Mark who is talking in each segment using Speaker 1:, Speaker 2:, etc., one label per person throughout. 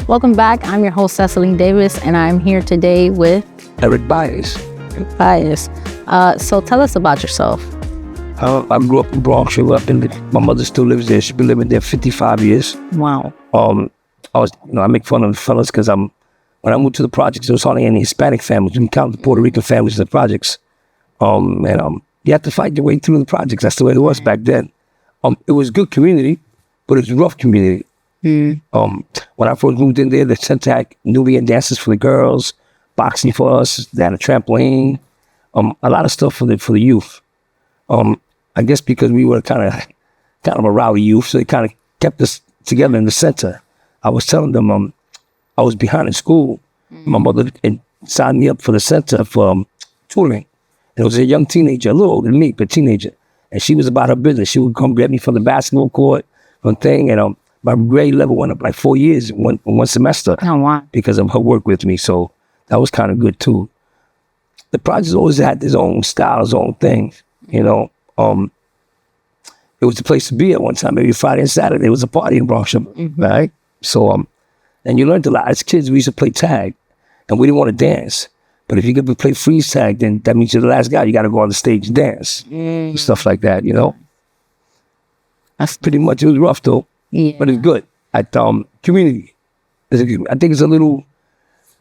Speaker 1: Welcome back. I'm your host, Cecileen Davis, and I'm here today with
Speaker 2: Eric Baez.
Speaker 1: Baez. So tell us about yourself.
Speaker 2: I grew up in Bronx. My mother still lives there. She's been living there 55 years.
Speaker 1: Wow.
Speaker 2: I make fun of the fellas because when I moved to the projects, there was hardly any Hispanic families. You can count the Puerto Rican families in the projects. You have to fight your way through the projects. That's the way it was back then. It was good community, but it was rough community. When I first moved in there, the center had Nubian dances for the girls, boxing for us. They had a trampoline, a lot of stuff for the youth. I guess because we were kind of a rowdy youth, so they kind of kept us together in the center. I was telling them I was behind in school. My mother signed me up for the center for tutoring. And it was a young teenager, a little older than me, but teenager. And she was about her business. She would come get me from the basketball court, from thing, and my grade level went up like 4 years in one semester.
Speaker 1: Oh, wow.
Speaker 2: Because of her work with me. So that was kind of good too. The projects always had its own style, its own thing, you know. It was the place to be at one time. Every Friday and Saturday, it was a party in Bronx, right? So, and you learned a lot. As kids, we used to play tag, and we didn't want to dance. But if you could play freeze tag, then that means you're the last guy. You got to go on the stage and dance, stuff like that, you know. That's pretty much. It was rough though, but it's good. At community, I think it's a little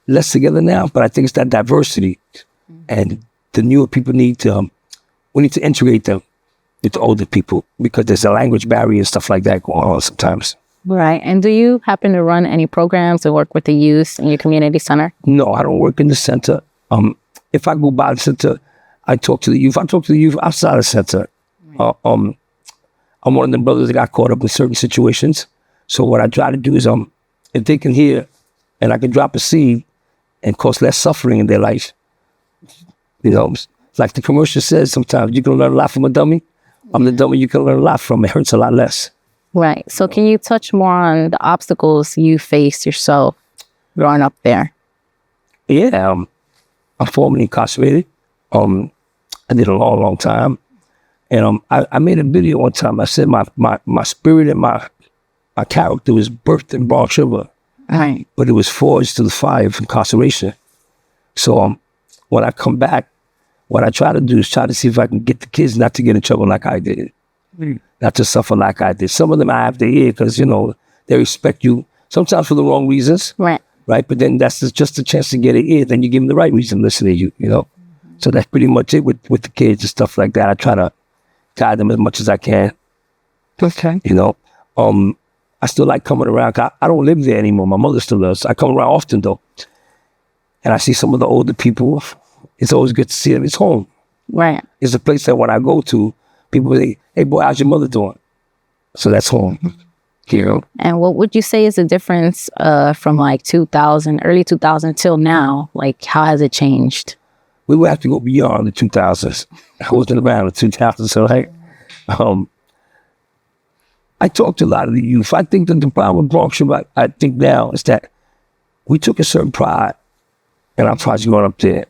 Speaker 2: less together now, but I think it's that diversity, and the newer people we need to integrate them with the older people because there's a language barrier and stuff like that going on sometimes.
Speaker 1: Right. And do you happen to run any programs or work with the youth in your community center?
Speaker 2: No, I don't work in the center. If I go by the center, I talk to the youth. I talk to the youth outside the center. I'm one of them brothers that got caught up in certain situations. So what I try to do is, if they can hear and I can drop a seed and cause less suffering in their life, you know, like the commercial says sometimes, you can learn a lot from a dummy. I'm the dummy you can learn a lot from. It hurts a lot less.
Speaker 1: Right. So can you touch more on the obstacles you faced yourself growing up there?
Speaker 2: Yeah, I'm formerly incarcerated. I did a long time. And I made a video one time. I said my spirit and my character was birthed in Bronx River.
Speaker 1: Right.
Speaker 2: But it was forged to the fire of incarceration. So when I come back, what I try to do is try to see if I can get the kids not to get in trouble like I did. Not to suffer like I did. Some of them I have to hear because, you know, they respect you sometimes for the wrong reasons.
Speaker 1: Right.
Speaker 2: Right. But then that's just a chance to get an ear. Then you give them the right reason to listen to you, you know. So that's pretty much it with the kids and stuff like that. I try to guide them as much as I can.
Speaker 1: Okay.
Speaker 2: You know, I still like coming around. I don't live there anymore. My mother still does. I come around often though. And I see some of the older people. It's always good to see them. It's home.
Speaker 1: Right.
Speaker 2: It's a place that when I go to, people say, hey, boy, how's your mother doing? So that's home. You know?
Speaker 1: And what would you say is the difference from like 2000, early 2000 till now? Like, how has it changed?
Speaker 2: We would have to go beyond the 2000s. I wasn't around the 2000s, so like, I talked to a lot of the youth. I think that the problem with Bronx, I think now, is that we took a certain pride in our project going up there.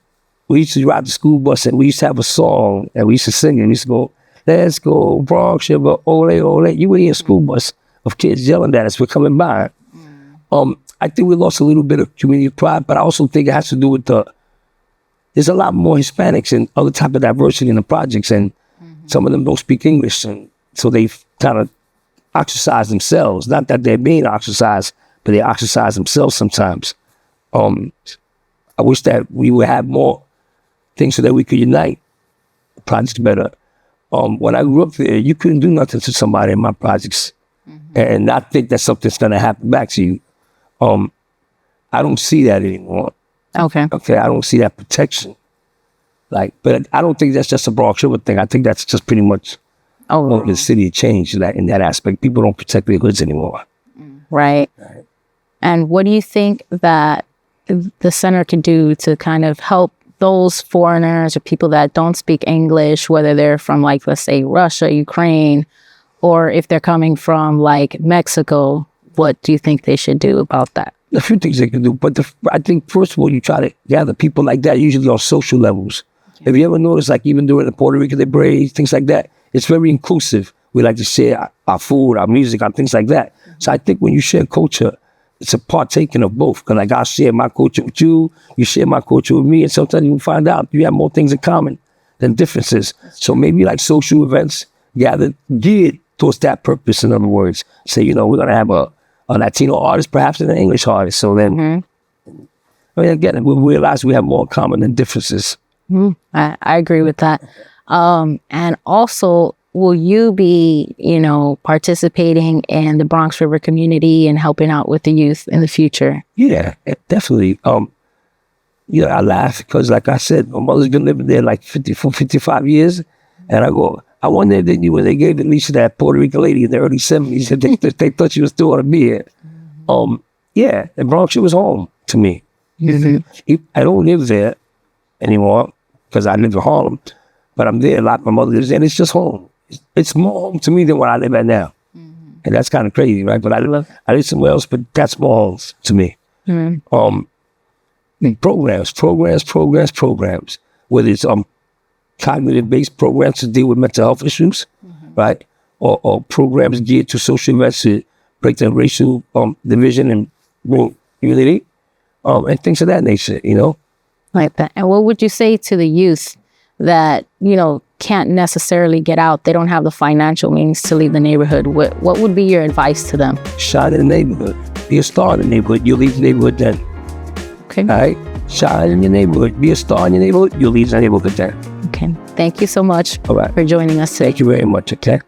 Speaker 2: We used to ride the school bus and we used to have a song and we used to sing it. We used to go, let's go Bronx River, ole, ole. You would hear a school bus of kids yelling at us. We're coming by. I think we lost a little bit of community pride, but I also think it has to do with there's a lot more Hispanics and other type of diversity in the projects, and some of them don't speak English, and so they've kind of ostracized themselves. Not that they're being ostracized, but they ostracize themselves sometimes. I wish that we would have more things so that we could unite the projects better. When I grew up there, you couldn't do nothing to somebody in my projects and not think that something's going to happen back to you. I don't see that anymore.
Speaker 1: Okay.
Speaker 2: Okay, I don't see that protection. But I don't think that's just a Bronx River thing. I think that's just pretty much the city changed in that aspect. People don't protect their hoods anymore.
Speaker 1: Right. And what do you think that the center can do to kind of help those foreigners or people that don't speak English, whether they're from, like, let's say Russia, Ukraine, or if they're coming from like Mexico? What do you think they should do about that?
Speaker 2: A few things they can do, but I think first of all, you try to gather people like that, usually on social levels. Okay. Have you ever noticed, like even during the Puerto Rican Day, things like that, it's very inclusive. We like to share our food, our music, our things like that. So I think when you share culture, it's a partaking of both. Because like I share my culture with you, you share my culture with me, and sometimes you find out you have more things in common than differences. So maybe like social events gathered geared towards that purpose. In other words, say, you know, we're gonna have a Latino artist, perhaps an English artist. So then, I mean, again, we'll realize we have more in common than differences.
Speaker 1: I agree with that. And also, will you be, you know, participating in the Bronx River community and helping out with the youth in the future?
Speaker 2: Yeah, definitely. You know, I laugh because, like I said, my mother's been living there like 55 years. And I go, I wonder if they knew when they gave the lease to that Puerto Rican lady in the early 70s, that they thought she was still going to be here. Yeah, the Bronx was home to me. I don't live there anymore because I live in Harlem, but I'm there a lot. My mother lives there, and it's just home. It's more home to me than what I live at now. And that's kind of crazy, right? But I live somewhere else, but that's more homes to me. Programs, whether it's cognitive-based programs to deal with mental health issues, right? Or programs geared to social events to break down racial division and bring unity, and things of that nature, you know?
Speaker 1: Like that. And what would you say to the youth that, you know, can't necessarily get out? They don't have the financial means to leave the neighborhood. What would be your advice to them?
Speaker 2: Shine in the neighborhood. Be a star in the neighborhood. You'll leave the neighborhood then.
Speaker 1: Okay.
Speaker 2: All right? Shine in your neighborhood. Be a star in your neighborhood. You'll leave the neighborhood then.
Speaker 1: Okay. Thank you so much
Speaker 2: All right.
Speaker 1: for joining us today.
Speaker 2: Thank you very much, okay?